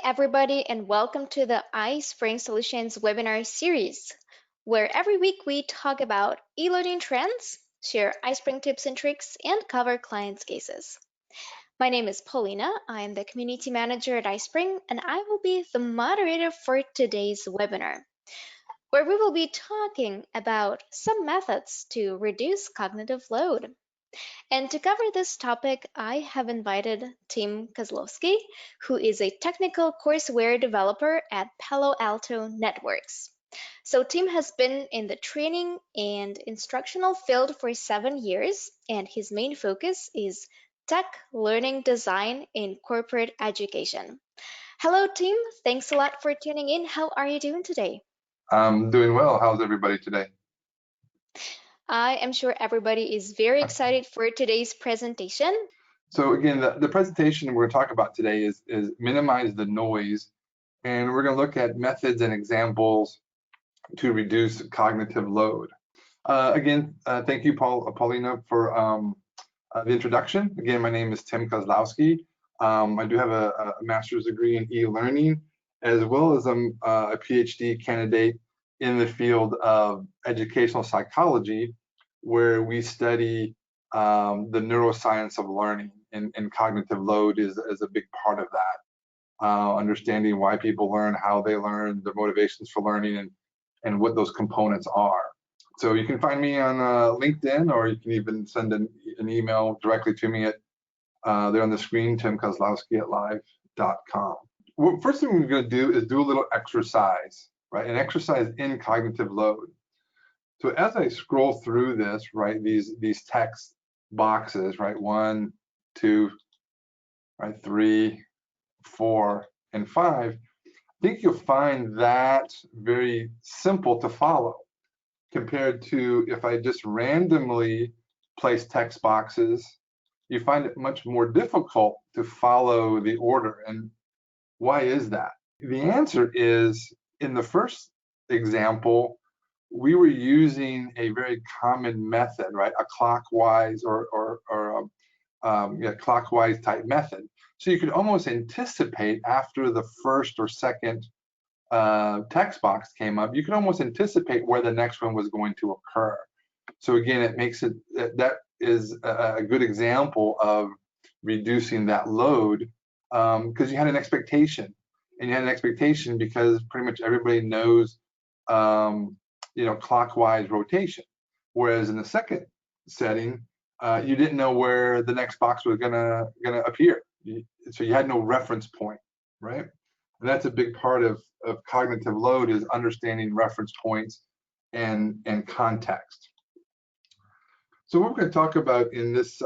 everybody, and welcome to the iSpring Solutions webinar series, where every week we talk about e-learning trends, share iSpring tips and tricks, and cover clients' cases. My name is Paulina. I am the community manager at iSpring, and I will be the moderator for today's webinar, where we will be talking about some methods to reduce cognitive load. And to cover this topic, I have invited Tim Kozlowski, who is a technical courseware developer at Palo Alto Networks. So Tim has been in the training and instructional field for 7 years, and his main focus is tech learning design in corporate education. Hello, Tim. Thanks a lot for tuning in. How are you doing today? I'm doing well. How's everybody today? I am sure everybody is very excited for today's presentation. So again, the presentation we're going to talk about today is minimize the noise, and we're going to look at methods and examples to reduce cognitive load. Thank you, Paulina, for the introduction. Again, my name is Tim Kozlowski. I do have a master's degree in e-learning, as well as I'm a PhD candidate in the field of educational psychology, where we study the neuroscience of learning, and cognitive load is a big part of that. Understanding why people learn, how they learn, their motivations for learning, and what those components are. So you can find me on LinkedIn, or you can even send an email directly to me at there on the screen, timkozlowski@live.com. Well, first thing we're going to do is do a little exercise, right? An exercise in cognitive load. So as I scroll through this, right, these text boxes, right, 1, 2, right, 3, 4, and 5, I think you'll find that very simple to follow compared to if I just randomly place text boxes. You find it much more difficult to follow the order. And why is that? The answer is, in the first example, we were using a very common method, right? A clockwise or clockwise type method. So you could almost anticipate after the first or second text box came up, you could almost anticipate where the next one was going to occur. So again, it makes it, that is a good example of reducing that load, because you had an expectation, and you had an expectation because pretty much everybody knows clockwise rotation, whereas in the second setting you didn't know where the next box was gonna appear, so you had no reference point, right? And that's a big part of cognitive load, is understanding reference points and context. So what we're going to talk about in this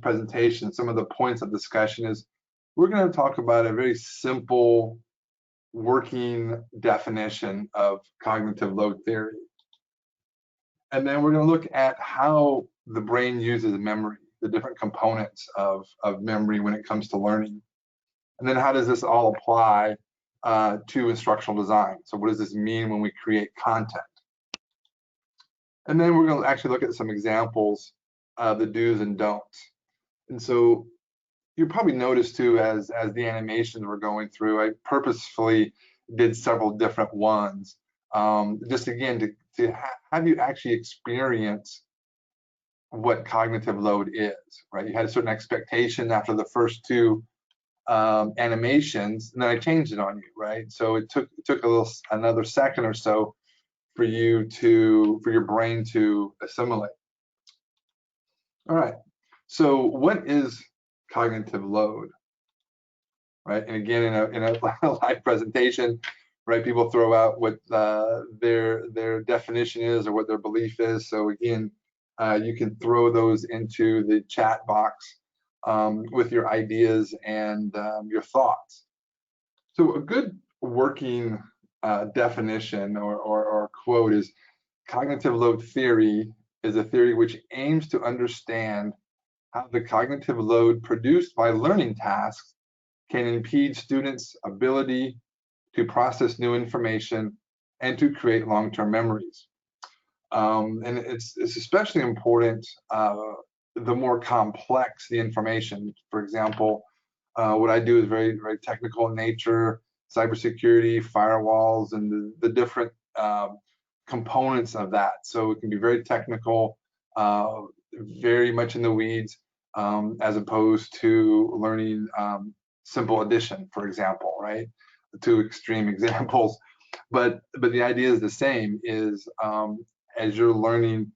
presentation, some of the points of discussion, is we're going to talk about a very simple working definition of cognitive load theory. And then we're going to look at how the brain uses memory, the different components of memory when it comes to learning. And then how does this all apply to instructional design? So what does this mean when we create content? And then we're going to actually look at some examples of the do's and don'ts. And so you probably noticed too, as the animations were going through, I purposefully did several different ones, just again to have you actually experience what cognitive load is, right? You had a certain expectation after the first two animations, and then I changed it on you, right? So it took another second or so for your brain to assimilate. All right, so what is cognitive load, right? And again, in a live presentation, right, people throw out what their definition is or what their belief is. So again, you can throw those into the chat box with your ideas and your thoughts. So a good working definition or quote is, cognitive load theory is a theory which aims to understand how the cognitive load produced by learning tasks can impede students' ability to process new information and to create long-term memories. And it's especially important the more complex the information. For example, What I do is very, very technical in nature, cybersecurity, firewalls, and the different components of that. So it can be very technical, very much in the weeds, as opposed to learning simple addition, for example, right? The two extreme examples. But the idea is the same, is as you're learning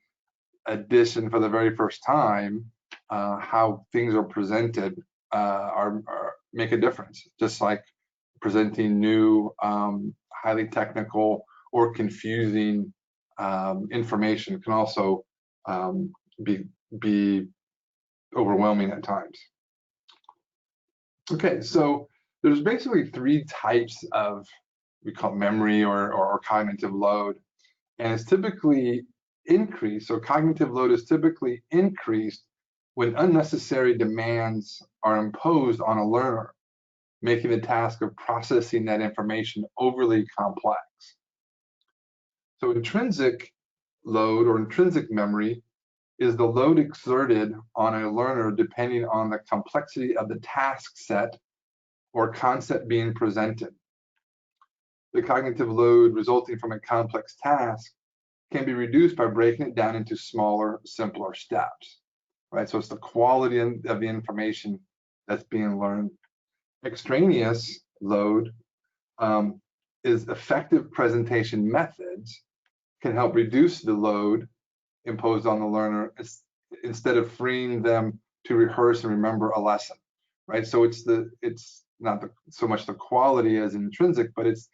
addition for the very first time, how things are presented make a difference. Just like presenting new, highly technical or confusing information can also be overwhelming at times. Okay, so there's basically three types of, we call it memory or cognitive load, and it's typically increased. So cognitive load is typically increased when unnecessary demands are imposed on a learner, making the task of processing that information overly complex. So intrinsic load or intrinsic memory is the load exerted on a learner depending on the complexity of the task set or concept being presented. The cognitive load resulting from a complex task can be reduced by breaking it down into smaller, simpler steps, right? So it's the quality of the information that's being learned. Extraneous load is effective presentation methods can help reduce the load imposed on the learner instead of freeing them to rehearse and remember a lesson, right? So it's not so much the quality as intrinsic, but it's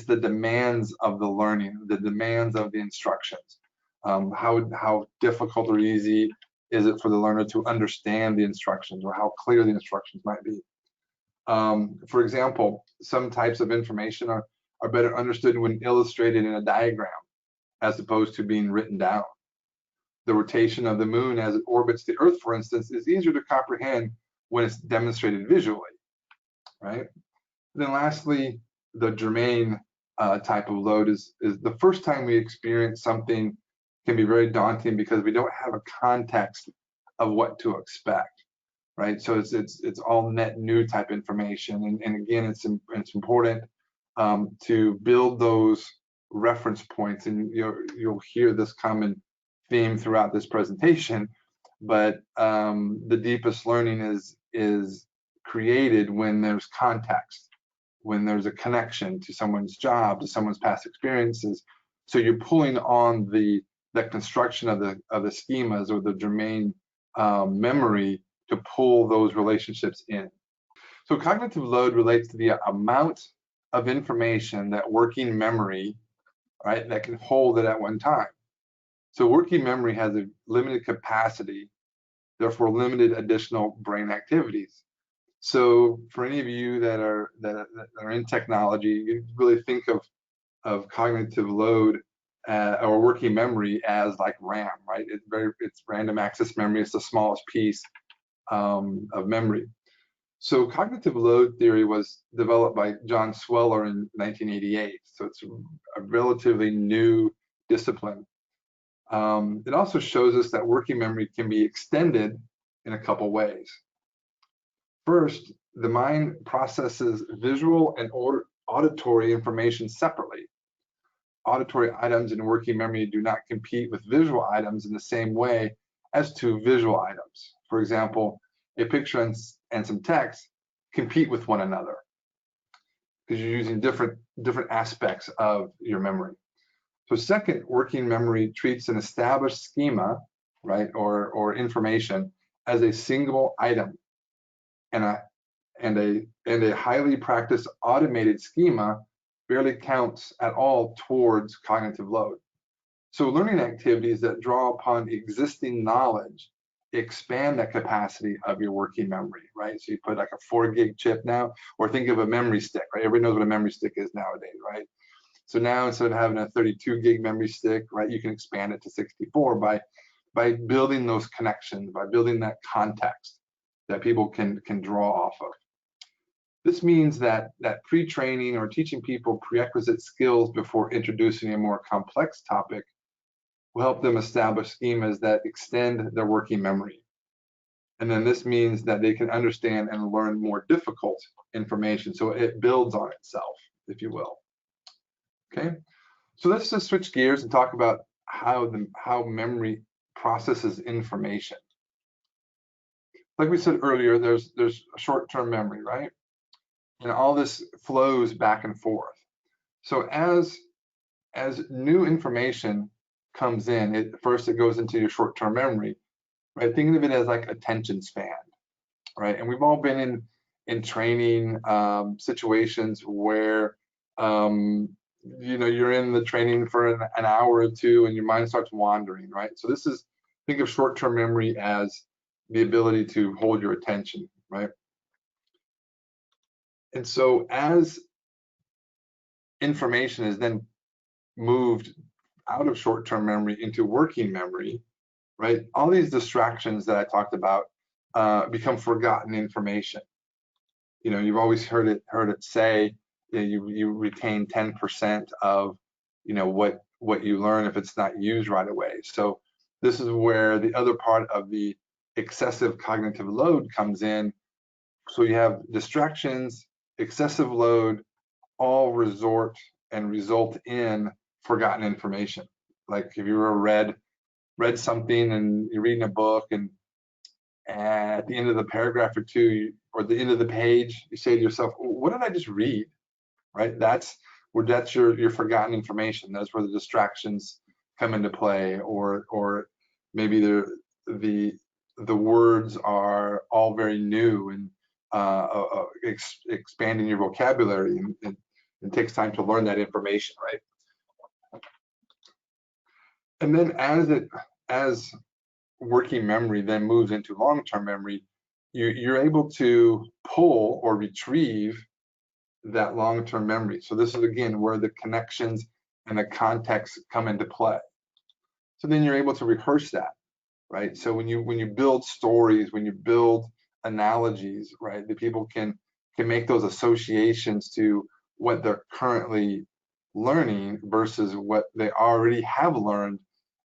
the demands of the learning, the demands of the instructions. How difficult or easy is it for the learner to understand the instructions, or how clear the instructions might be? For example, some types of information are better understood when illustrated in a diagram as opposed to being written down. The rotation of the moon as it orbits the Earth, for instance, is easier to comprehend when it's demonstrated visually, right? And then lastly, the Germane type of load is the first time we experience something can be very daunting because we don't have a context of what to expect, right? So it's all net new type information, and again, it's important to build those reference points, and you'll hear this common theme throughout this presentation. But the deepest learning is created when there's context, when there's a connection to someone's job, to someone's past experiences. So you're pulling on the construction of the schemas or the Germane memory to pull those relationships in. So cognitive load relates to the amount of information that working memory, right, that can hold it at one time. So working memory has a limited capacity, therefore limited additional brain activities. So for any of you that are in technology, you really think of cognitive load or working memory as like RAM, right? It's random access memory. It's the smallest piece of memory. So cognitive load theory was developed by John Sweller in 1988. So it's a relatively new discipline. It also shows us that working memory can be extended in a couple ways. First, the mind processes visual and auditory information separately. Auditory items in working memory do not compete with visual items in the same way as two visual items. For example, a picture and some text compete with one another because you're using different aspects of your memory. So second, working memory treats an established schema, right, or information as a single item, and a highly practiced automated schema barely counts at all towards cognitive load. So learning activities that draw upon existing knowledge expand that capacity of your working memory, right? So you put like a 4 gig chip now, or think of a memory stick, right? Everybody knows what a memory stick is nowadays, right? So now instead of having a 32 gig memory stick, right, you can expand it to 64 by building those connections, by building that context that people can draw off of. This means that pre-training or teaching people prerequisite skills before introducing a more complex topic will help them establish schemas that extend their working memory. And then this means that they can understand and learn more difficult information. So it builds on itself, if you will. Okay, so let's just switch gears and talk about how memory processes information. Like we said earlier, there's short-term memory, right? And all this flows back and forth. So as new information comes in, first it goes into your short-term memory, right? Think of it as like attention span, right? And we've all been in training situations where you're in the training for an hour or two and your mind starts wandering, right? So think of short-term memory as the ability to hold your attention, right? And so as information is then moved out of short-term memory into working memory, right? All these distractions that I talked about become forgotten information. You've always heard it say you retain 10% of what you learn if it's not used right away. So this is where the other part of the excessive cognitive load comes in. So you have distractions, excessive load, all result in forgotten information. Like if you ever read something and you're reading a book and at the end of the paragraph or two, or the end of the page, you say to yourself, what did I just read? Right? That's your forgotten information. That's where the distractions come into play, or maybe the words are all very new and expanding your vocabulary, and it takes time to learn that information, right? And then as working memory then moves into long-term memory, you're able to pull or retrieve that long-term memory. So this is again where the connections and the context come into play. So then you're able to rehearse that, right? So when you build stories, when you build analogies, right, the people can make those associations to what they're currently learning versus what they already have learned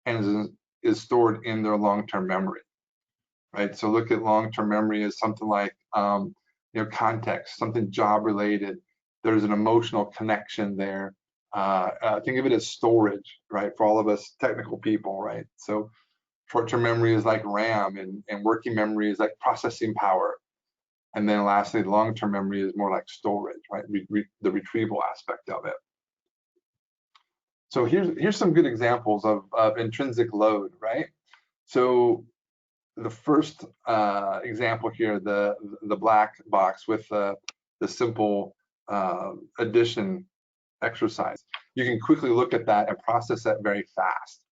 and is stored in their long-term memory, right? So look at long-term memory as something like context, something job related. There's an emotional connection there. Think of it as storage, right? For all of us technical people, right? So short-term memory is like RAM, and working memory is like processing power. And then lastly, long-term memory is more like storage, right? The retrieval aspect of it. So here's some good examples of intrinsic load, right? So the first example here, the black box with the simple addition exercise. You can quickly look at that and process that very fast.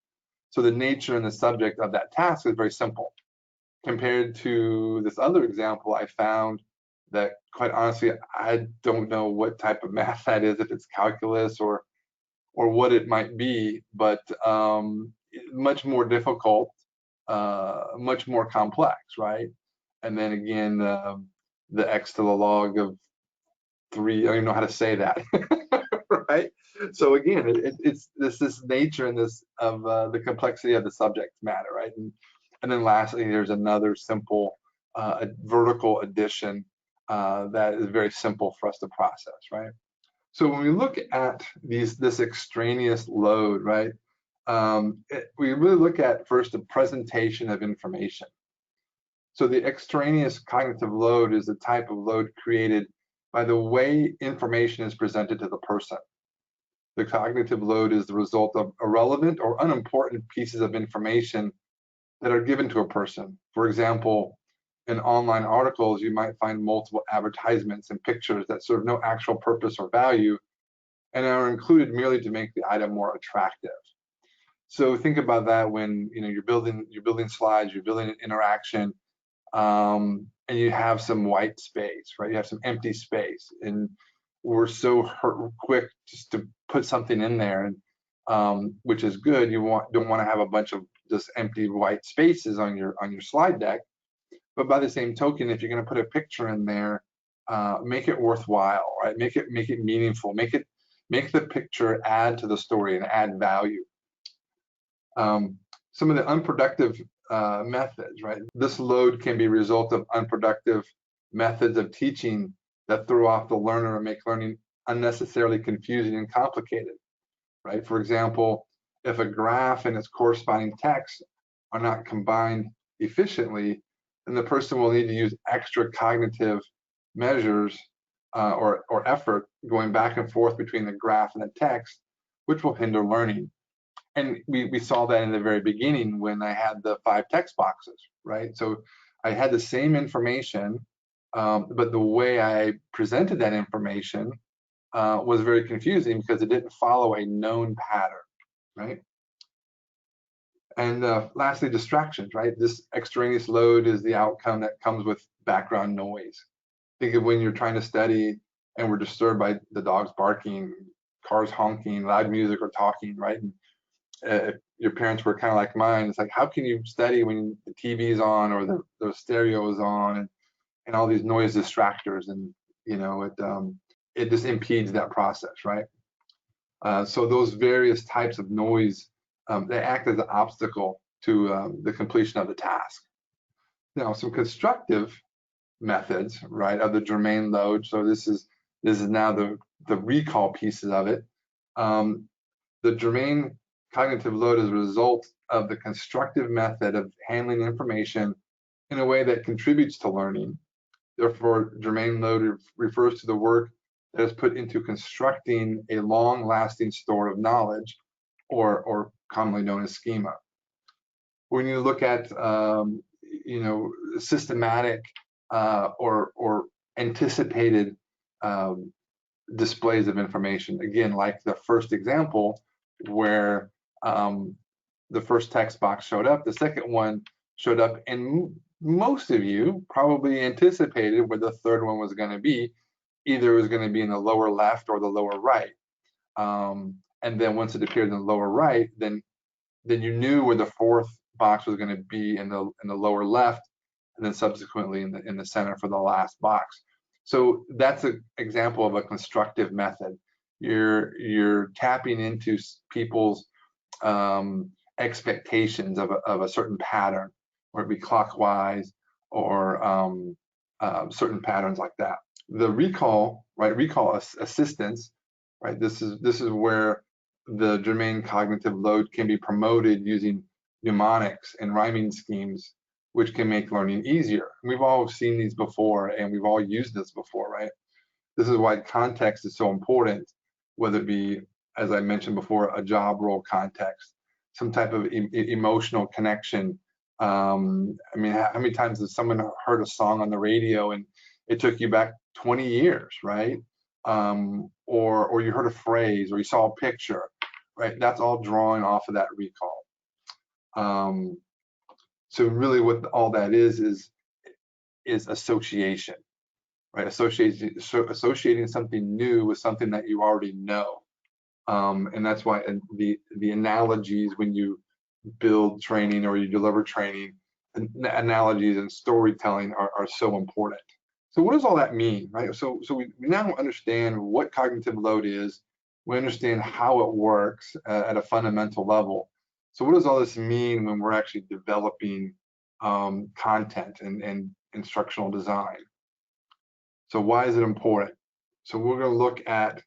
So the nature and the subject of that task is very simple. Compared to this other example, I found that quite honestly, I don't know what type of math that is, if it's calculus or what it might be, but much more difficult, much more complex, right? And then again, the x to the log of 3, I don't even know how to say that, right? So again, it's this nature and this of the complexity of the subject matter, right? And then lastly, there's another simple vertical addition that is very simple for us to process, right? So when we look at this extraneous load, right, we really look at first the presentation of information. So the extraneous cognitive load is the type of load created by the way information is presented to the person. The cognitive load is the result of irrelevant or unimportant pieces of information that are given to a person. For example, in online articles, you might find multiple advertisements and pictures that serve no actual purpose or value and are included merely to make the item more attractive. So think about that when you're building slides, you're building an interaction, and you have some white space, right? You have some empty space, and we're so quick just to put something in there, and which is good. You don't want to have a bunch of just empty white spaces on your slide deck. But by the same token, if you're going to put a picture in there, make it worthwhile, right? Make it meaningful. Make the picture add to the story and add value. Some of the unproductive methods, right? This load can be a result of unproductive methods of teaching that throw off the learner and make learning unnecessarily confusing and complicated, right? For example, if a graph and its corresponding text are not combined efficiently, then the person will need to use extra cognitive measures or effort going back and forth between the graph and the text, which will hinder learning. And we saw that in the very beginning when I had the 5 text boxes, right? So I had the same information, but the way I presented that information was very confusing because it didn't follow a known pattern, right? And lastly, distractions, right? This extraneous load is the outcome that comes with background noise. Think of when you're trying to study and we're disturbed by the dogs barking, cars honking, loud music or talking, right? And, if your parents were kind of like mine, it's like, how can you study when the TV's on or the stereo is on and all these noise distractors, and you know it just impedes that process, right? So those various types of noise, they act as an obstacle to the completion of the task. Now, some constructive methods, right, of the Germane load. So this is now the recall pieces of it. The Germane cognitive load is a result of the constructive method of handling information in a way that contributes to learning. Therefore, Germane load refers to the work that is put into constructing a long-lasting store of knowledge, or commonly known as schema. When you look at systematic or anticipated displays of information, again, like the first example where the first text box showed up, the second one showed up, and most of you probably anticipated where the third one was going to be. Either it was going to be in the lower left or the lower right. And then once it appeared in the lower right, then you knew where the fourth box was going to be in the lower left, and then subsequently in the center for the last box. So that's an example of a constructive method. You're tapping into people's expectations of a certain pattern, or it be clockwise or certain patterns like that. The recall, right? Recall assistance, right? This is where the Germane cognitive load can be promoted using mnemonics and rhyming schemes, which can make learning easier. We've all seen these before, and we've all used this before, right? This is why context is so important, whether it be, as I mentioned before, a job role context, some type of emotional connection. I mean, how many times has someone heard a song on the radio and it took you back 20 years, right? Or you heard a phrase, or you saw a picture, right? That's all drawing off of that recall. So really what all that is association, right? Associating something new with something that you already know. And that's why the analogies when you build training or you deliver training, analogies and storytelling are so important. So what does all that mean, right? So we now understand what cognitive load is. We understand how it works at a fundamental level. So what does all this mean when we're actually developing content and instructional design? So why is it important? So we're going to look at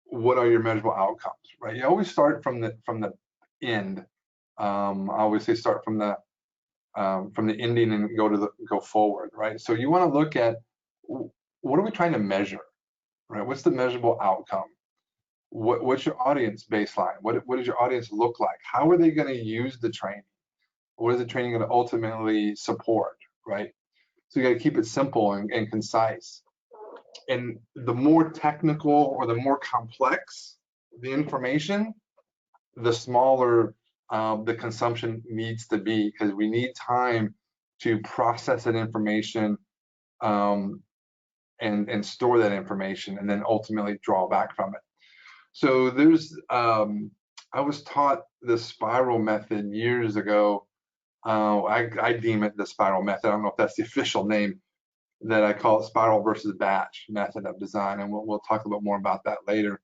what are your measurable outcomes, right? You always start from the end. I always say start from the ending and go forward, right? So you want to look at what are we trying to measure, right? What's the measurable outcome? What's your audience baseline? What does your audience look like? How are they going to use the training? What is the training going to ultimately support, right? So you got to keep it simple and concise. And the more technical or the more complex the information, the smaller the consumption needs to be, because we need time to process that information and store that information, and then ultimately draw back from it. So there's, I was taught the spiral method years ago. I deem it the spiral method. I don't know if that's the official name, that I call it spiral versus batch method of design, and we'll talk a little more about that later.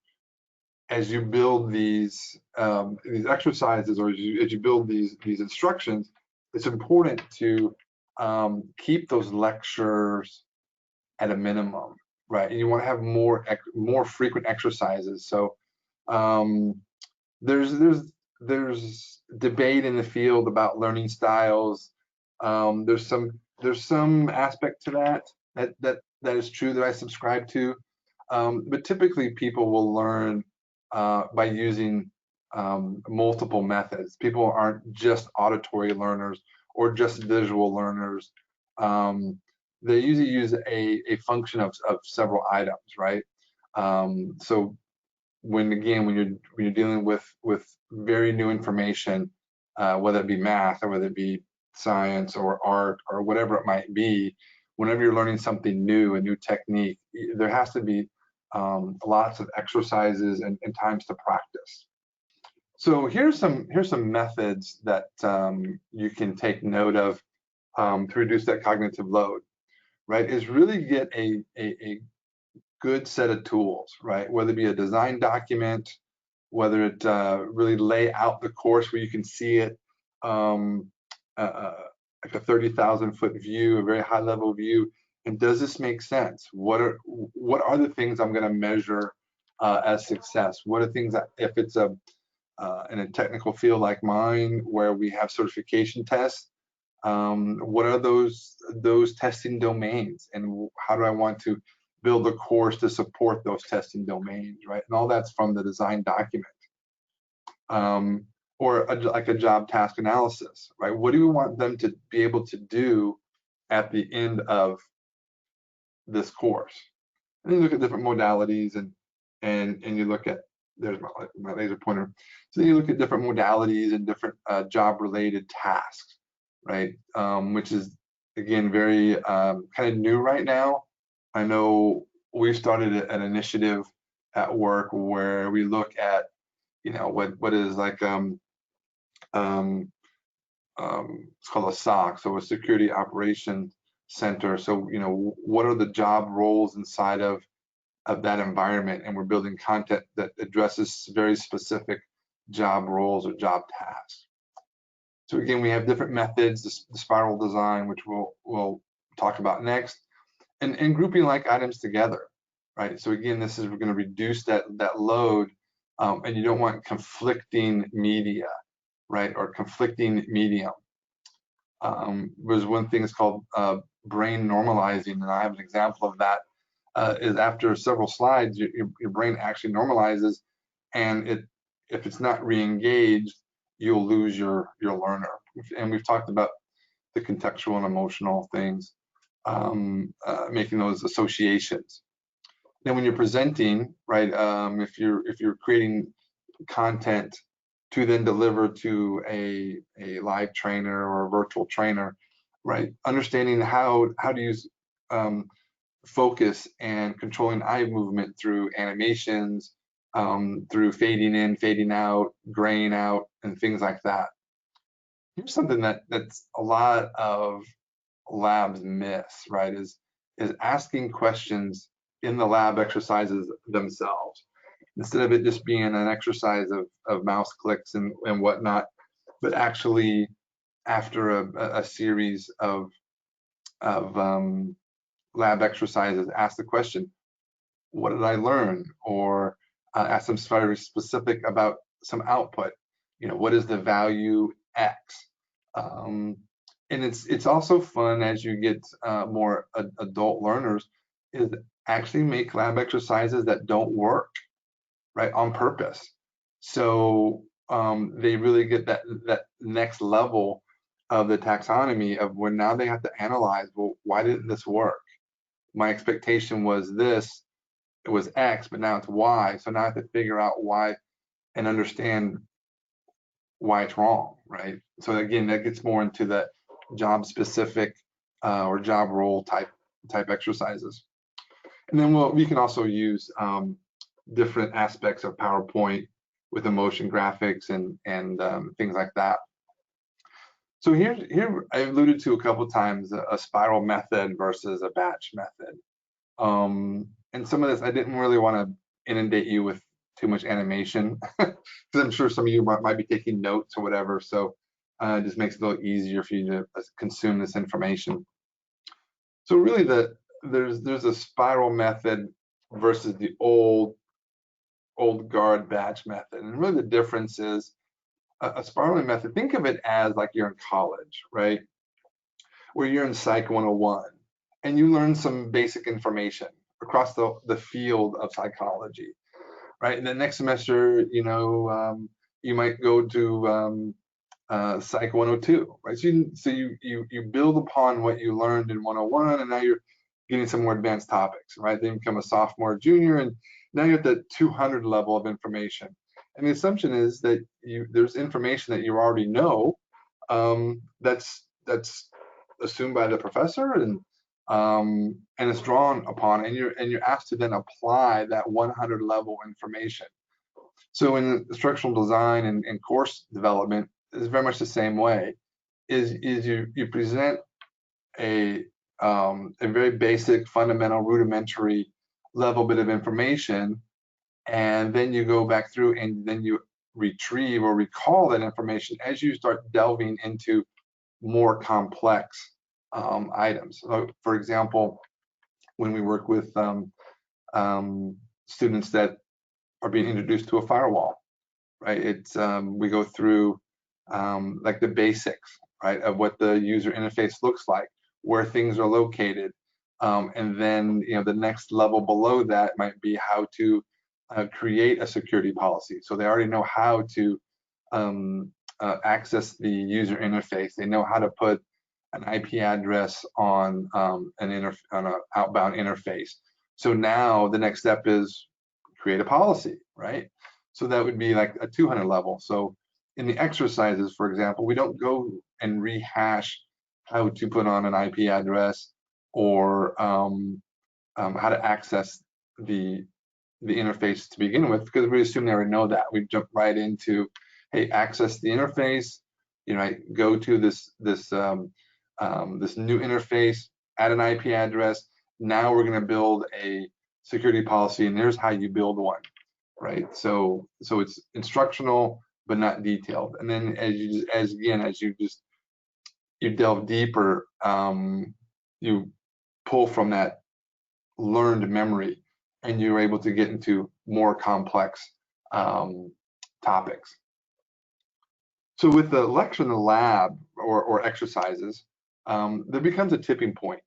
as you build these exercises, or as you build these instructions, it's important to keep those lectures at a minimum, right? And you want to have more frequent exercises. So there's debate in the field about learning styles. There's some aspect to that is true that I subscribe to. But typically people will learn by using multiple methods. People aren't just auditory learners or just visual learners. They usually use a function of several items, right? So when you're dealing with very new information, whether it be math or whether it be science or art or whatever it might be, whenever you're learning something new, a new technique, there has to be lots of exercises and times to practice. So here's some methods that you can take note of to reduce that cognitive load, right? Is really get a good set of tools, right? Whether it be a design document, whether it really lay out the course where you can see it, like a 30,000-foot view, a very high level view. And does this make sense? What are the things I'm going to measure as success? What are things that, if it's in a technical field like mine where we have certification tests, what are those testing domains, and how do I want to build a course to support those testing domains, right? And all that's from the design document. Or like a job task analysis, right? What do we want them to be able to do at the end of this course? And then you look at different modalities, and you look at, there's my laser pointer. So then you look at different modalities and different job-related tasks, right? Which is, again, very kind of new right now. I know we've started an initiative at work where we look at, what is like it's called a SOC, so a Security Operations Center. So what are the job roles inside of that environment, and we're building content that addresses very specific job roles or job tasks. So again, we have different methods, the spiral design, which we'll talk about next, and grouping like items together, right? So again, we're going to reduce that load, and you don't want conflicting media, right, or conflicting medium. There's one thing that's called brain normalizing, and I have an example of that. Is after several slides, your brain actually normalizes, and if it's not re-engaged, you'll lose your learner. And we've talked about the contextual and emotional things, making those associations. Then when you're presenting, right, if you're creating content to then deliver to a live trainer or a virtual trainer, right, understanding how to use focus and controlling eye movement through animations, through fading in, fading out, graying out, and things like that. Here's something that's a lot of labs miss, right, is asking questions in the lab exercises themselves, instead of it just being an exercise of mouse clicks and whatnot, but actually after a series of lab exercises, ask the question, what did I learn? Or ask them very specific about some output. What is the value X? And it's also fun as you get more adult learners, is actually make lab exercises that don't work, right, on purpose. So they really get that next level of the taxonomy of when now they have to analyze, well, why didn't this work? My expectation was this, it was X, but now it's Y. So now I have to figure out why and understand why it's wrong, right? So again, that gets more into the job specific or job role type exercises. And then we can also use different aspects of PowerPoint with emotion graphics and things like that. So here I alluded to a couple times a spiral method versus a batch method. And some of this, I didn't really want to inundate you with too much animation, because I'm sure some of you might be taking notes or whatever. So it just makes it a little easier for you to consume this information. So really, there's a spiral method versus the old guard batch method, and really the difference is a spiraling method. Think of it as like you're in college, right? Where you're in Psych 101 and you learn some basic information across the field of psychology, right? And the next semester, you might go to Psych 102, right? So you build upon what you learned in 101, and now you're getting some more advanced topics, right? Then you become a sophomore, junior, and now you're at the 200 level of information. And the assumption is that there's information that you already know, that's assumed by the professor, and it's drawn upon, and you're asked to then apply that 100 level information. So in instructional design and course development is very much the same way. Is you present a very basic, fundamental, rudimentary level bit of information, and then you go back through and then you retrieve or recall that information as you start delving into more complex items. So for example, when we work with students that are being introduced to a firewall, right? It's we go through like the basics, right, of what the user interface looks like, where things are located, and then the next level below that might be how to create a security policy. So they already know how to access the user interface. They know how to put an IP address on on an outbound interface. So now the next step is create a policy, right? So that would be like a 200 level. So in the exercises, for example, we don't go and rehash how to put on an IP address or how to access the interface to begin with, because we assume they already know that. We jump right into, hey, access the interface. Go to this new interface, add an IP address. Now we're going to build a security policy, and here's how you build one, right? So it's instructional but not detailed. And then as you delve deeper, you pull from that learned memory, and you're able to get into more complex topics. So with the lecture in the lab or exercises, there becomes a tipping point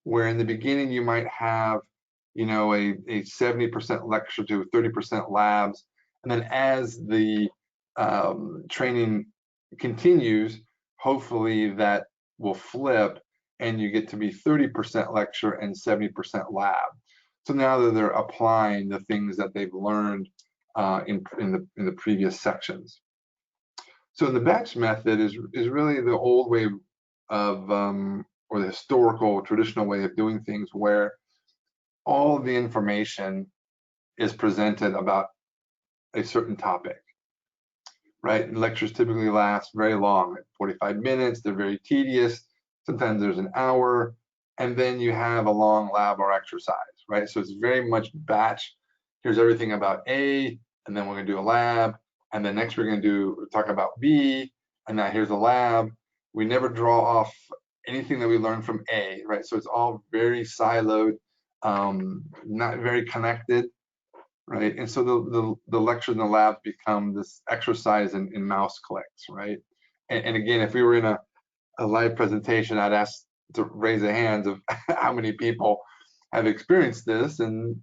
where in the beginning you might have, a 70% lecture to 30% labs, and then as the training continues, hopefully that will flip, and you get to be 30% lecture and 70% lab. So now that they're applying the things that they've learned in the previous sections. So the batch method is really the old way of or the historical traditional way of doing things, where all the information is presented about a certain topic, right? And lectures typically last very long, 45 minutes. They're very tedious. Sometimes there's an hour, and then you have a long lab or exercise, right? So it's very much batch. Here's everything about A, and then we're going to do a lab, and then next we're going to talk about B, and now here's a lab. We never draw off anything that we learned from A, right? So it's all very siloed, not very connected, right? And so the lectures and the labs become this exercise in mouse clicks, right? And again, if we were in a live presentation, I'd ask to raise the hands of how many people have experienced this, and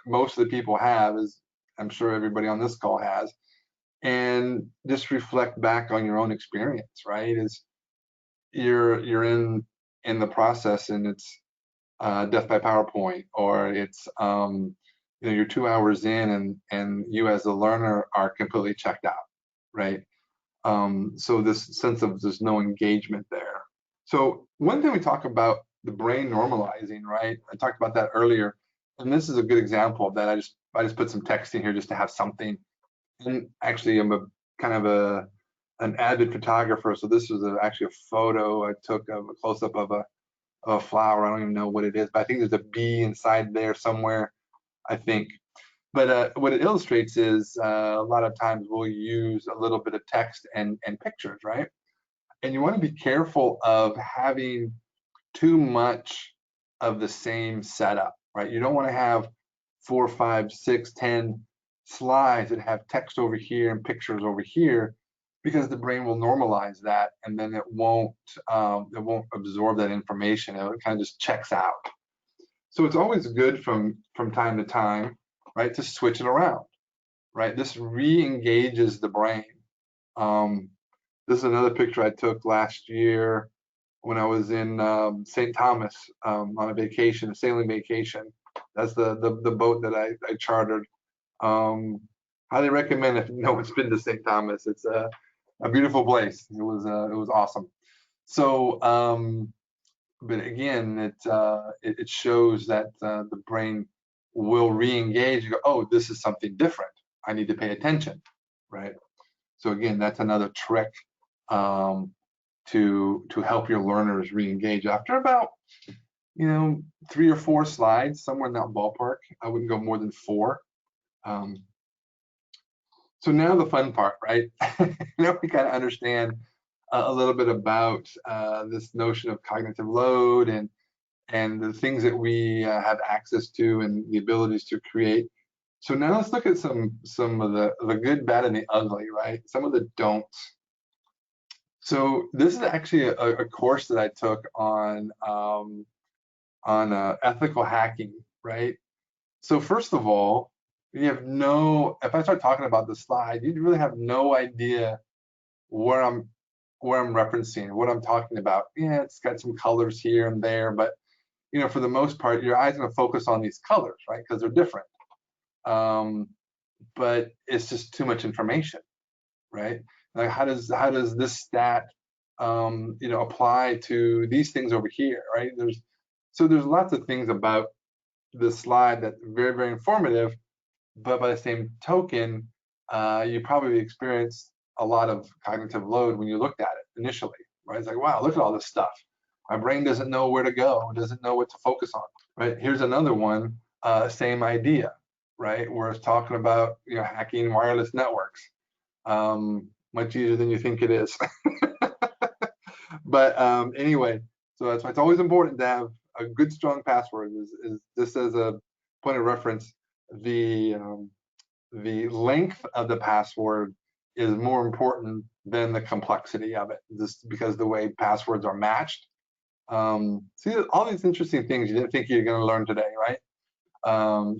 most of the people have, as I'm sure everybody on this call has. And just reflect back on your own experience, right? Is you're in the process, and it's death by PowerPoint, or it's you're 2 hours in, and you as a learner are completely checked out, right? So this sense of there's no engagement there. So one thing we talk about, the brain normalizing, right? I talked about that earlier, and this is a good example of that. I just put some text in here just to have something. And actually, I'm an avid photographer, so this is actually a photo I took of a close-up of a flower. I don't even know what it is, but I think there's a bee inside there somewhere, I think. But what it illustrates is a lot of times we'll use a little bit of text and pictures, right? And you want to be careful of having too much of the same setup, right? You don't want to have 4, 5, 6, 10 slides that have text over here and pictures over here, because the brain will normalize that, and then it won't absorb that information. It kind of just checks out. So it's always good from time to time, right, to switch it around, right? This re-engages the brain. This is another picture I took last year when I was in St. Thomas on a vacation, a sailing vacation. That's the boat that I chartered. Highly recommend if no one's been to St. Thomas. It's a beautiful place. It was awesome. So, but again, it shows that the brain will re-engage. You go, oh, this is something different. I need to pay attention, right? So again, that's another trick to help your learners re-engage after about 3 or 4 slides, somewhere in that ballpark. I wouldn't go more than 4. So now the fun part, right? Now we kind of understand a little bit about this notion of cognitive load and the things that we have access to and the abilities to create. So now let's look at some of the good, bad, and the ugly, right? Some of the don'ts. So this is actually a course that I took on ethical hacking, right? So first of all, you have if I start talking about the slide, you really have no idea where I'm referencing, what I'm talking about. Yeah, it's got some colors here and there, but for the most part, your eye's gonna focus on these colors, right? Because they're different. But it's just too much information, right? Like how does this stat apply to these things over here, right? There's lots of things about the slide that's very, very informative, but by the same token, you probably experienced a lot of cognitive load when you looked at it initially, right? It's like, wow, look at all this stuff. My brain doesn't know where to go, doesn't know what to focus on, right? Here's another one, same idea, right? Where it's talking about hacking wireless networks. Much easier than you think it is. But anyway, so that's why it's always important to have a good, strong password. Is just as a point of reference, the length of the password is more important than the complexity of it, just because the way passwords are matched. See, all these interesting things you didn't think you're going to learn today, right?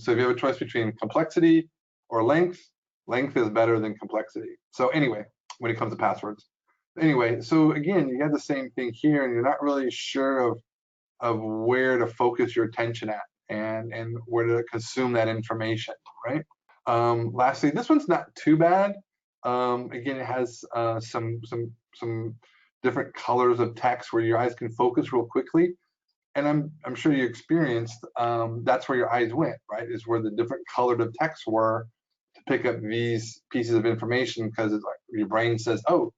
So if you have a choice between complexity or length, length is better than complexity. So anyway, when it comes to passwords. Anyway, so again, you have the same thing here, and you're not really sure of where to focus your attention at and where to consume that information, right? Lastly, this one's not too bad. Again, it has some different colors of text where your eyes can focus real quickly. And I'm sure you experienced that's where your eyes went, right? Is where the different colored of text were to pick up these pieces of information, because it's like your brain says, oh,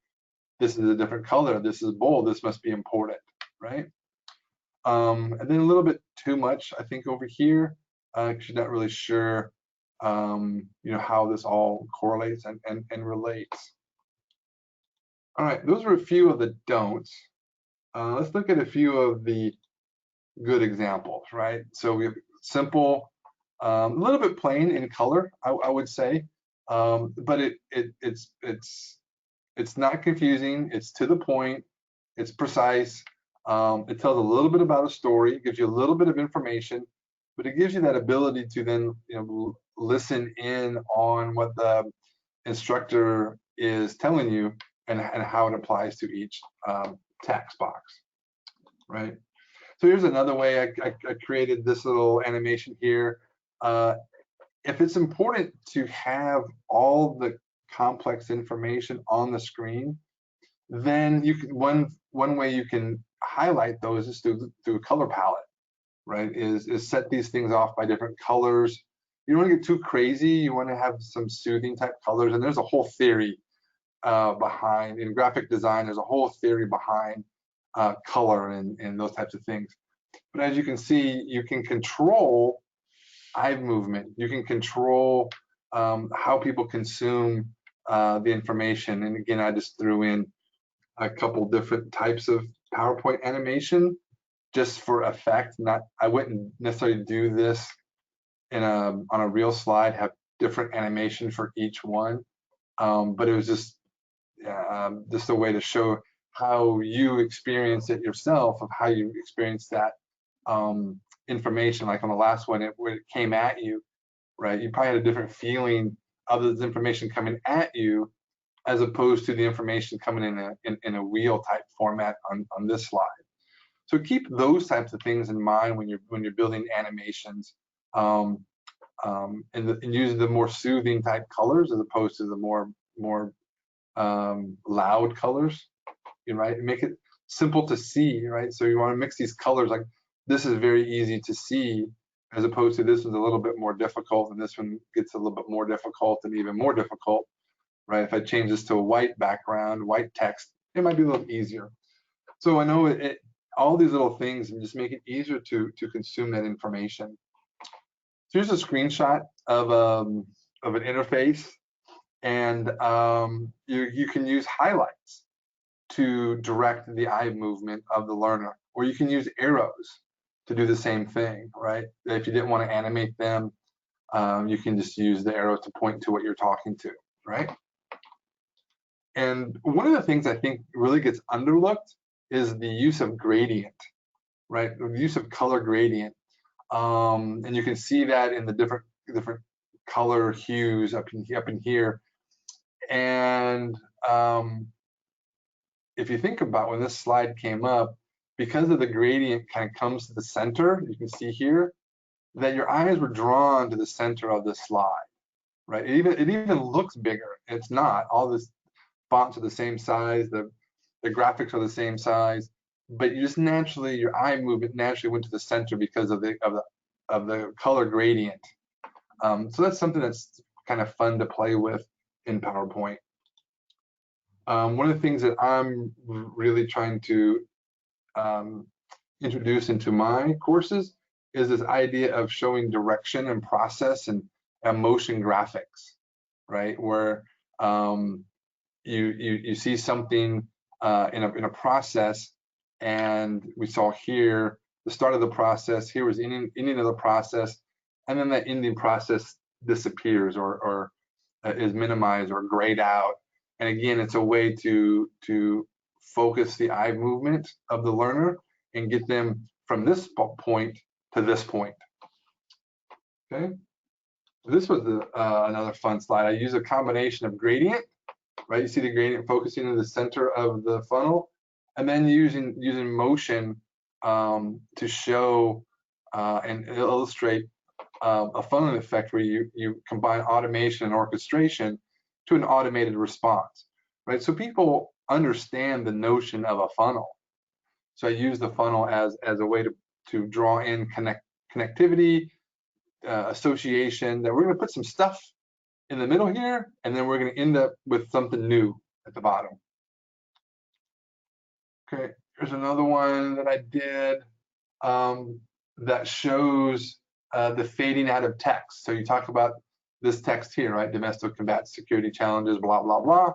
this is a different color, this is bold, this must be important, right? And then a little bit too much, I think, over here, because you're not really sure, how this all correlates and relates. All right, those are a few of the don'ts. Let's look at a few of the good examples, right? So we have simple, a little bit plain in color, I would say, but it's not confusing. It's to the point. It's precise. It tells a little bit about a story. It gives you a little bit of information, but it gives you that ability to then listen in on what the instructor is telling you and how it applies to each text box, right? So here's another way I created this little animation here. If it's important to have all the complex information on the screen, then you can one way you can highlight those is through a color palette, right? Is set these things off by different colors. You don't want to get too crazy. You want to have some soothing type colors, and there's a whole theory behind, in graphic design, there's a whole theory behind color and those types of things. But as you can see, you can control eye movement. You can control how people consume the information. And again, I just threw in a couple different types of PowerPoint animation just for effect. I wouldn't necessarily do this on a real slide, have different animation for each one. But it was just a way to show how you experience it yourself, of how you experience that information. Like on the last one, when it came at you, right? You probably had a different feeling of this information coming at you as opposed to the information coming in a wheel type format on this slide. So keep those types of things in mind when you're building animations, and using the more soothing type colors as opposed to the more loud colors, right? Make it simple to see, right? So you want to mix these colors. Like this is very easy to see, as opposed to this one's a little bit more difficult, and this one gets a little bit more difficult and even more difficult, right? If I change this to a white background, white text, it might be a little easier. So I know all these little things and just make it easier to consume that information. So here's a screenshot of an interface, and you can use highlights to direct the eye movement of the learner, or you can use arrows to do the same thing, right? If you didn't want to animate them, you can just use the arrows to point to what you're talking to, right? And one of the things I think really gets underlooked is the use of gradient, right? The use of color gradient. And you can see that in the different color hues up in here. And if you think about when this slide came up, because of the gradient kind of comes to the center, you can see here that your eyes were drawn to the center of the slide, right? It even looks bigger. It's not. All this fonts are the same size, the graphics are the same size, but you just naturally, your eye movement naturally went to the center because of the color gradient. So that's something that's kind of fun to play with in PowerPoint. One of the things that I'm really trying to introduce into my courses is this idea of showing direction and process and motion graphics, right? Where you see something in a process, and we saw here the start of the process. Here was ending of the process, and then that ending process disappears or is minimized or grayed out. And again, it's a way to focus the eye movement of the learner and get them from this point to this point. Okay. This was another fun slide. I use a combination of gradient, right? You see the gradient focusing in the center of the funnel, and then using motion to show and illustrate a funneling effect where you combine automation and orchestration to an automated response, right? So people understand the notion of a funnel. So I use the funnel as a way to draw in connectivity, association, that we're going to put some stuff in the middle here, and then we're going to end up with something new at the bottom. Okay, here's another one that I did that shows the fading out of text. So you talk about this text here, right? Domestic combat security challenges, blah, blah, blah.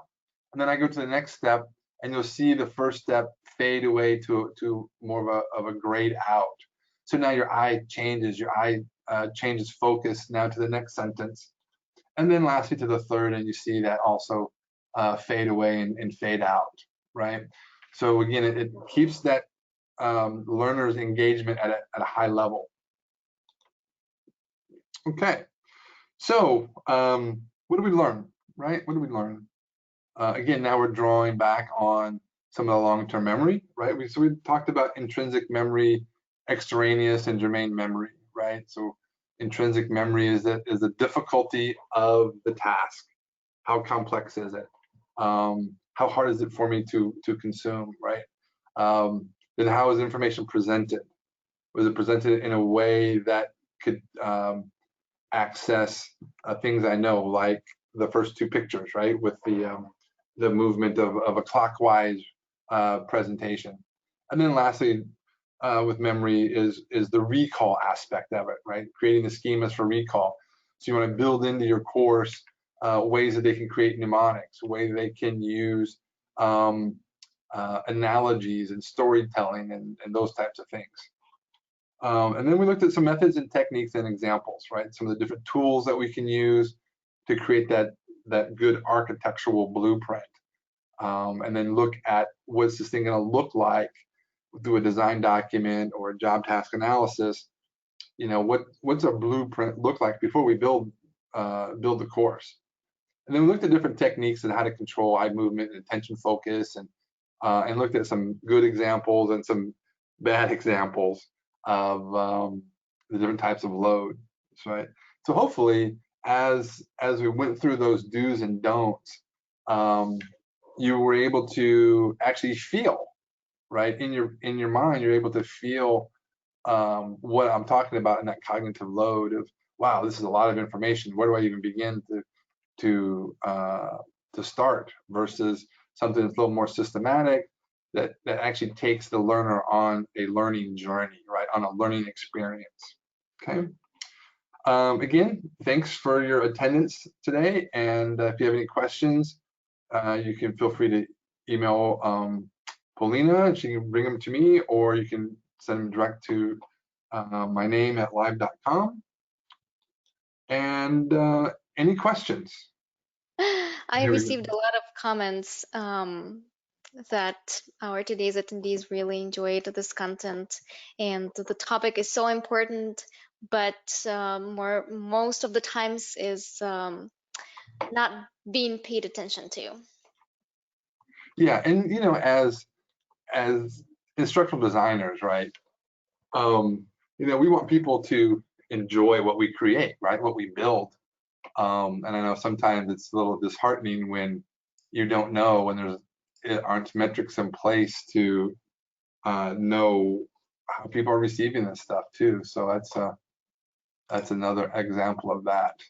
And then I go to the next step, and you'll see the first step fade away to more of a grayed out. So now your eye changes, changes focus now to the next sentence. And then lastly to the third, and you see that also fade away and fade out, right? So again, it keeps that learner's engagement at a high level. Okay, so what do we learn, right? What do we learn? Again, now we're drawing back on some of the long-term memory, right? So we talked about intrinsic memory, extraneous, and germane memory, right? So intrinsic memory is the difficulty of the task. How complex is it? How hard is it for me to consume, right? Then how is information presented? Was it presented in a way that could access things I know, like the first two pictures, right? With the movement of a clockwise presentation. And then lastly, with memory is the recall aspect of it, right? Creating the schemas for recall. So you want to build into your course ways that they can create mnemonics, ways they can use analogies and storytelling and those types of things. And then we looked at some methods and techniques and examples, right? Some of the different tools that we can use to create that good architectural blueprint. And then look at what's this thing going to look like through a design document or a job task analysis. You know, what's a blueprint look like before we build the course. And then we looked at different techniques and how to control eye movement and attention focus, and looked at some good examples and some bad examples of the different types of loads, right? So hopefully, as we went through those do's and don'ts, you were able to actually feel, right, in your mind, you're able to feel what I'm talking about in that cognitive load of, wow, this is a lot of information. Where do I even begin to start, versus something that's a little more systematic that actually takes the learner on a learning journey, right, on a learning experience. Okay. Again, thanks for your attendance today, and if you have any questions, you can feel free to email Paulina, and she can bring them to me, or you can send them direct to my name at live.com. And any questions? I Here we go. received a lot of comments that our today's attendees really enjoyed this content, and the topic is so important, but most of the times is not being paid attention to. Yeah, and you know, as instructional designers, right? You know, we want people to enjoy what we create, right? What we build. And I know sometimes it's a little disheartening when you don't know, when there aren't metrics in place to know how people are receiving this stuff too. So that's another example of that.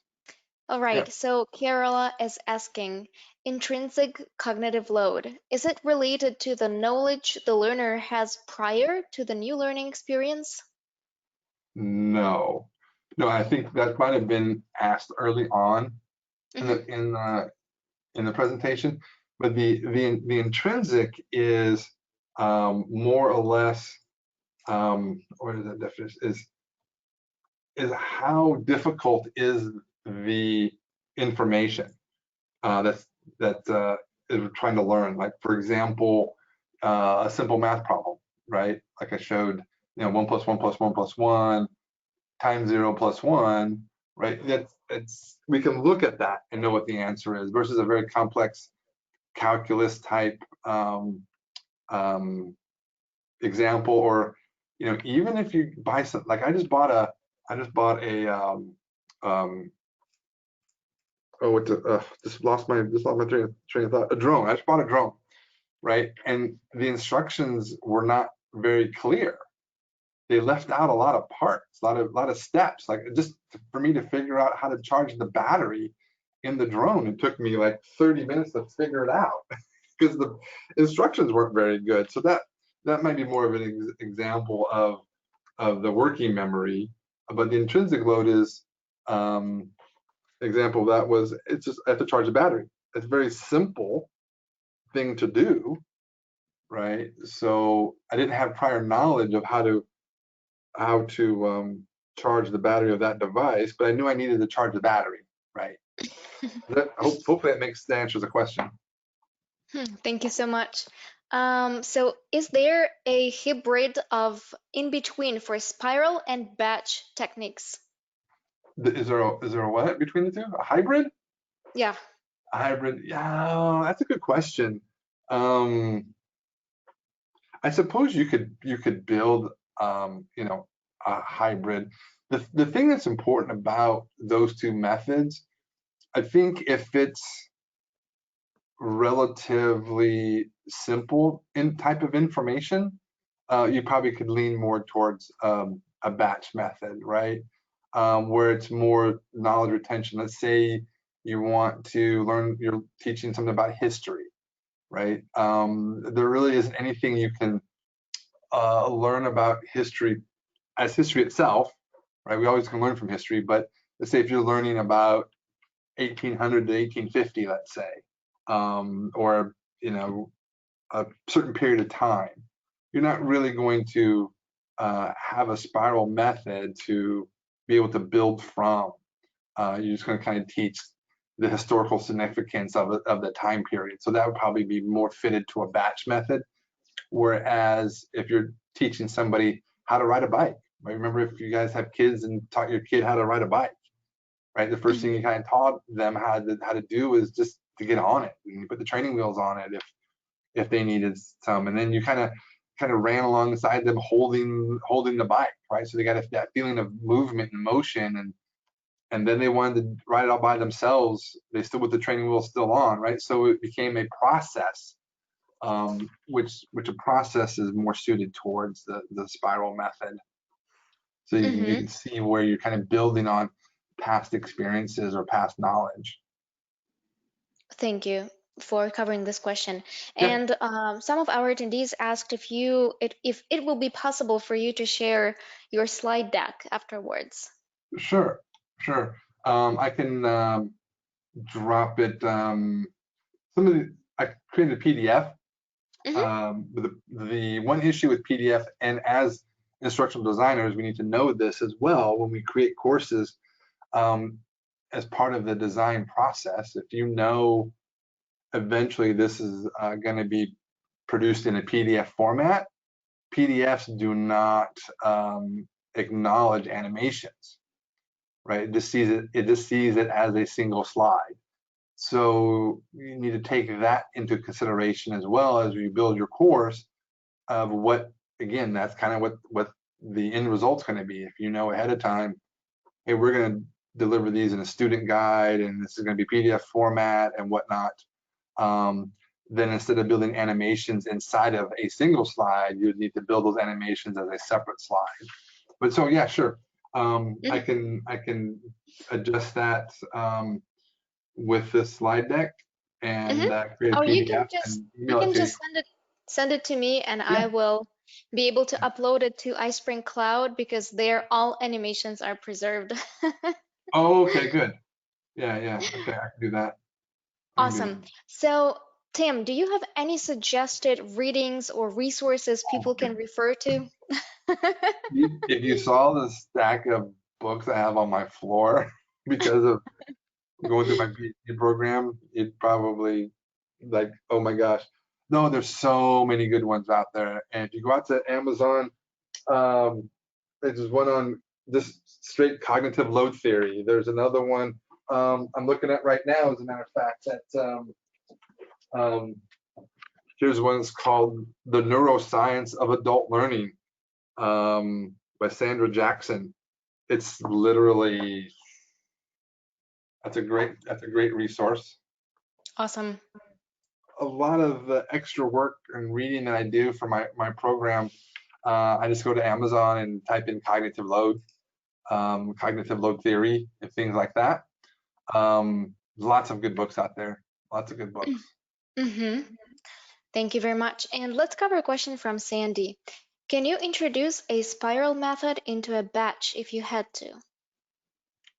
All Yeah. right, so Carola is asking, intrinsic cognitive load, is it related to the knowledge the learner has prior to the new learning experience? No, I think that might have been asked early on in the presentation, but the intrinsic is more or less, what is that definition, is how difficult is the information that is we're trying to learn. Like, for example, a simple math problem, right? Like I showed, you know, 1 + 1 + 1 + 1 times 0 + 1, right? That's we can look at that and know what the answer is, versus a very complex calculus type example. Or, you know, even if you buy some, like I just bought a just lost my train of thought. A drone. I just bought a drone, right? And the instructions were not very clear. They left out a lot of parts, a lot of steps. Like, just for me to figure out how to charge the battery in the drone, it took me like 30 minutes to figure it out because the instructions weren't very good. So that might be more of an example of the working memory. But the intrinsic load is example of that was, it's just I have to charge the battery. It's a very simple thing to do, right? So I didn't have prior knowledge of how to charge the battery of that device, but I knew I needed to charge the battery, right? Hopefully that answers the question. Thank you so much. So is there a hybrid of in between for spiral and batch techniques? Is there a what between the two? A hybrid? Yeah. A hybrid? Yeah, that's a good question. I suppose you could build you know, a hybrid. The thing that's important about those two methods, I think, if it's relatively simple in type of information, you probably could lean more towards a batch method, right? Where it's more knowledge retention. Let's say you want to learn, you're teaching something about history, right? There really isn't anything you can learn about history as history itself, right? We always can learn from history, but let's say if you're learning about 1800 to 1850, let's say, or a certain period of time, you're not really going to have a spiral method to be able to build from. You're just going to kind of teach the historical significance of the time period. So that would probably be more fitted to a batch method. Whereas if you're teaching somebody how to ride a bike, right? Remember, if you guys have kids and taught your kid how to ride a bike, right? The first thing you kind of taught them how to do is just to get on it, and you put the training wheels on it if they needed some, and then you kind of ran alongside them holding the bike, right? So they got that feeling of movement and motion, and then they wanted to ride it all by themselves. They still with the training wheels still on, right? So it became a process, which a process is more suited towards the spiral method. So you Mm-hmm. can see where you're kind of building on past experiences or past knowledge. Thank you for covering this question. Yeah, And some of our attendees asked if it will be possible for you to share your slide deck afterwards. sure, sure. I can drop it. Some of the I created a PDF. Mm-hmm. But the one issue with PDF, and as instructional designers, we need to know this as well when we create courses, um, as part of the design process. If you know eventually this is going to be produced in a PDF format, PDFs do not acknowledge animations, right? It just sees it as a single slide. So you need to take that into consideration as well as you build your course of what, again, that's kind of what the end result's going to be. If you know ahead of time, hey, we're going to deliver these in a student guide, and this is going to be PDF format and whatnot. Then instead of building animations inside of a single slide, you'd need to build those animations as a separate slide. But so yeah, sure. I Mm-hmm. can adjust that with this slide deck Mm-hmm. and create a Or PDF and you email it can to you. just send it to me, and Yeah. I will be able to upload it to iSpring Cloud because there all animations are preserved. Oh, okay, good. Yeah, yeah. Okay, I can do that. I can do Awesome. that. So, Tim, do you have any suggested readings or resources people Oh, can refer to? if you saw the stack of books I have on my floor because of going through my PhD program, you'd probably like, oh my gosh. No, there's so many good ones out there. And if you go out to Amazon, um, there's one on just straight cognitive load theory. There's another one I'm looking at right now, as a matter of fact, that um, here's one that's called The Neuroscience of Adult Learning, by Sandra Jackson. It's literally, that's a great resource. Awesome. A lot of the extra work and reading that I do for my program, I just go to Amazon and type in cognitive load theory, and things like that. Lots of good books out there. Lots of good books. Mm-hmm. Thank you very much. And let's cover a question from Sandy. Can you introduce a spiral method into a batch if you had to?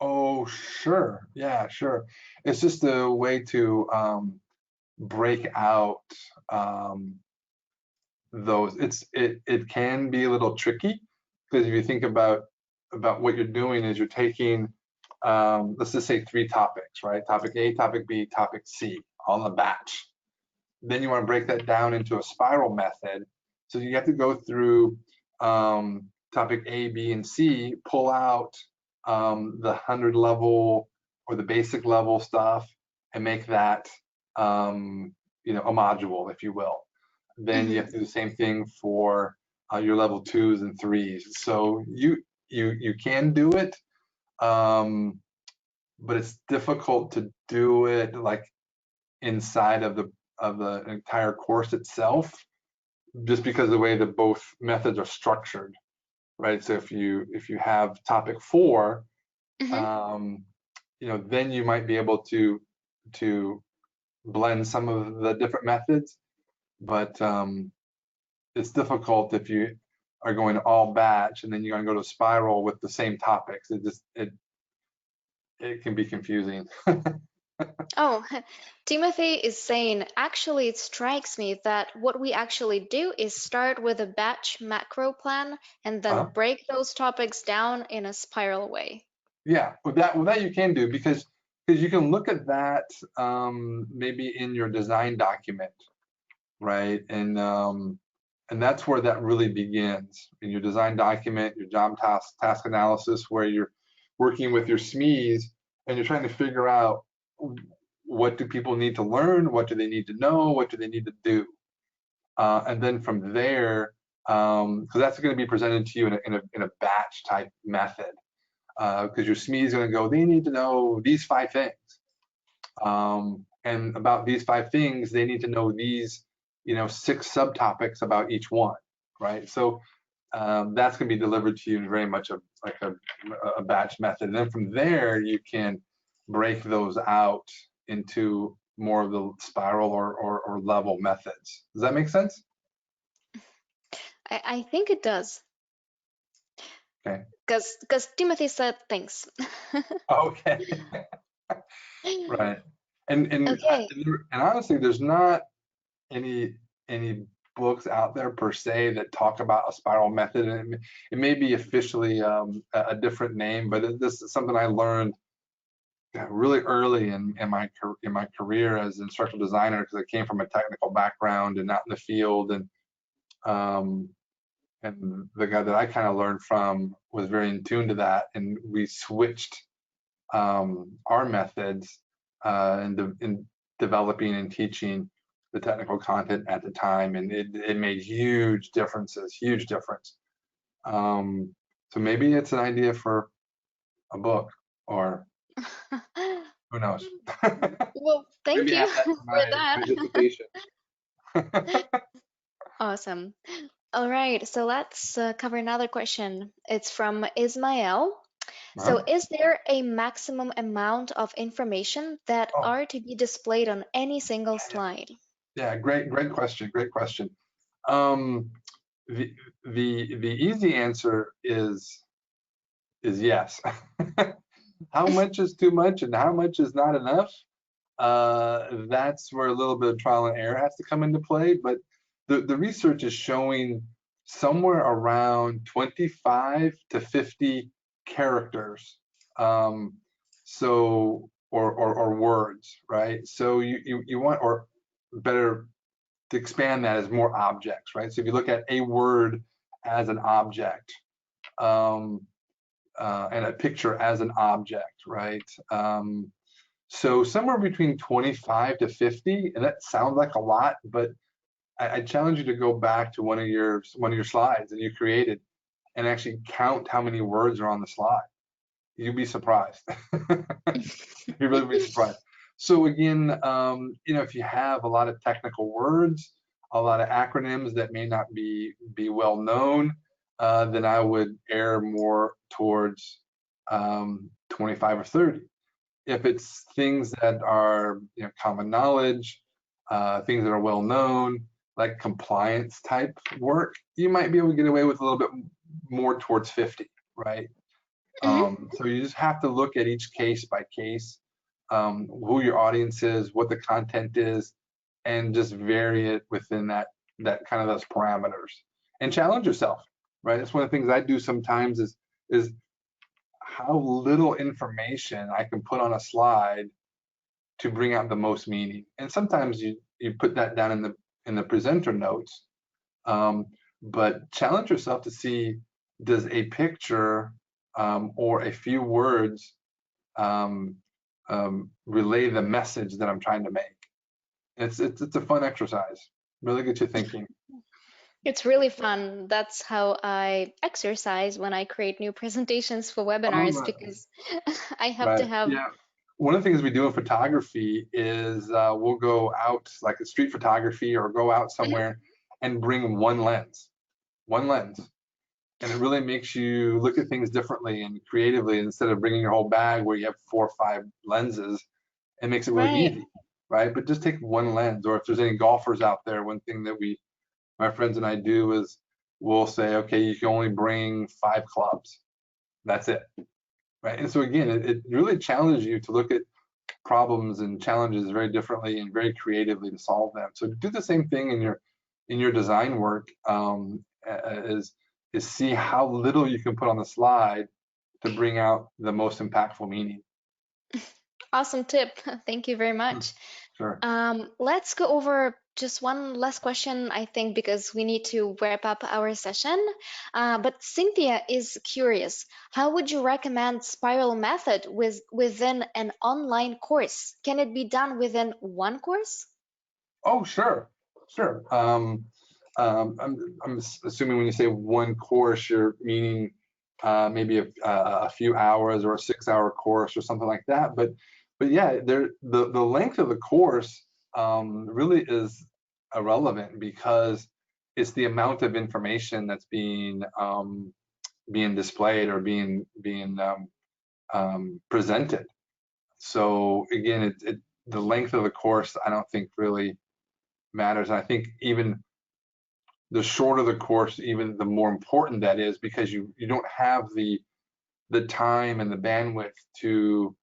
Oh, sure. Yeah, sure. It's just a way to break out um, those. It can be a little tricky because if you think about what you're doing is you're taking, let's just say three topics, right? Topic A, topic B, topic C, all in a batch. Then you want to break that down into a spiral method. So you have to go through topic A, B, and C, pull out the 100 level or the basic level stuff, and make that a module, if you will. Then you Mm-hmm. have to do the same thing for your level twos and threes. So you can do it, but it's difficult to do it like inside of the entire course itself, just because of the way that both methods are structured, right? So if you have topic four, Mm-hmm. then you might be able to blend some of the different methods, but it's difficult if you are going all batch and then you're going to go to spiral with the same topics. It can be confusing. Oh, Timothy is saying, actually, it strikes me that what we actually do is start with a batch macro plan and then Uh, break those topics down in a spiral way. yeah, with that you can do because you can look at that maybe in your design document, right? And that's where that really begins in your design document, your job task analysis, where you're working with your SMEs and you're trying to figure out what do people need to learn, what do they need to know, what do they need to do, and then from there, because that's going to be presented to you in a batch type method, because your SME is going to go, they need to know these 5 things. And about these 5 things, they need to know these, 6 subtopics about each one, right? So that's going to be delivered to you in very much a batch method. And then from there, you can break those out into more of the spiral or level methods. Does that make sense? I think it does, Okay. because Timothy said things. Okay. Right. Okay. And honestly, there's not any any books out there per se that talk about a spiral method, and it may be officially a different name, but this is something I learned really early in my career as an instructional designer because I came from a technical background and out in the field, um, and the guy that I kind of learned from was very in tune to that, and we switched our methods in developing and teaching the technical content at the time, and it made huge differences, huge difference. So maybe it's an idea for a book, or who knows? Well, thank Maybe you add that to for that. my dissertation. Awesome. All right, so let's cover another question. It's from Ismael. So, Uh-huh. is there a maximum amount of information that Oh, are to be displayed on any single slide? yeah, great question, great question. Um, the the easy answer is yes. How much is too much and how much is not enough? That's where a little bit of trial and error has to come into play. But the research is showing somewhere around 25 to 50 characters. So or words, right? So you want, or better to expand that as more objects, right? So if you look at a word as an object, um, and a picture as an object, right? So somewhere between 25 to 50, and that sounds like a lot, but I challenge you to go back to one of your slides that you created and actually count how many words are on the slide. You'd be surprised. You really be surprised. So again, if you have a lot of technical words, a lot of acronyms that may not be well known, then I would err more towards 25 or 30. If it's things that are common knowledge, things that are well known, like compliance type work, you might be able to get away with a little bit more towards 50, right? Mhm. So you just have to look at each case by case, who your audience is, what the content is, and just vary it within that kind of those parameters, and challenge yourself, right? That's one of the things I do sometimes is how little information I can put on a slide to bring out the most meaning. And sometimes you put that down in the presenter notes, um, but challenge yourself to see, does a picture or a few words um, relay the message that I'm trying to make. It's a fun exercise. Really get you thinking. It's really fun. That's how I exercise when I create new presentations for webinars Um, because I have to right. have. Yeah. One of the things we do in photography is we'll go out like a street photography or go out Mhm. somewhere and bring one lens. And it really makes you look at things differently and creatively instead of bringing your whole bag where you have 4 or 5 lenses. It makes it really Right. easy, right? But just take one lens. Or if there's any golfers out there, one thing that my friends and I do is we'll say, okay, you can only bring 5 clubs. That's it, right? And so again, it really challenges you to look at problems and challenges very differently and very creatively to solve them. So do the same thing in your design work, is see how little you can put on the slide to bring out the most impactful meaning. Awesome tip. Thank you very much. Sure. Let's go over just one last question, I think, because we need to wrap up our session. But Cynthia is curious, how would you recommend spiral method within an online course? Can it be done within one course? Oh, sure, sure. I'm assuming when you say one course, you're meaning maybe a few hours or a 6-hour course or something like that. But yeah, the length of the course really is irrelevant because it's the amount of information that's being displayed or being presented. So again, the length of the course I don't think really matters. And I think even the shorter the course, even the more important that is, because you don't have the time and the bandwidth to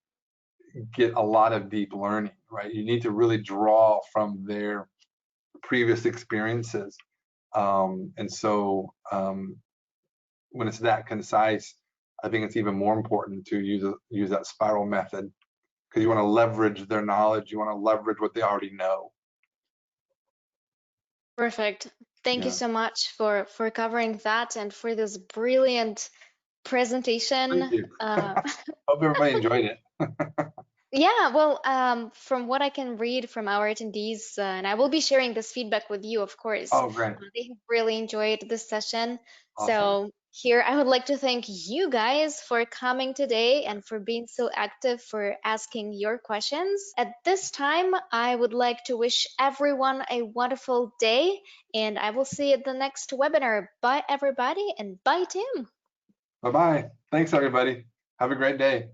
get a lot of deep learning, right? You need to really draw from their previous experiences. And so when it's that concise, I think it's even more important to use that spiral method because you want to leverage their knowledge, you want to leverage what they already know. Perfect. Thank you Yeah. so much for covering that and for this brilliant Thank presentation. you. Hope everybody enjoyed it. Yeah, well, from what I can read from our attendees, and I will be sharing this feedback with you, of course, Oh, great. they have really enjoyed this session. Awesome. So here, I would like to thank you guys for coming today and for being so active, for asking your questions. At this time, I would like to wish everyone a wonderful day, and I will see you at the next webinar. Bye, everybody, and bye, Tim. Bye-bye. Thanks, everybody. Have a great day.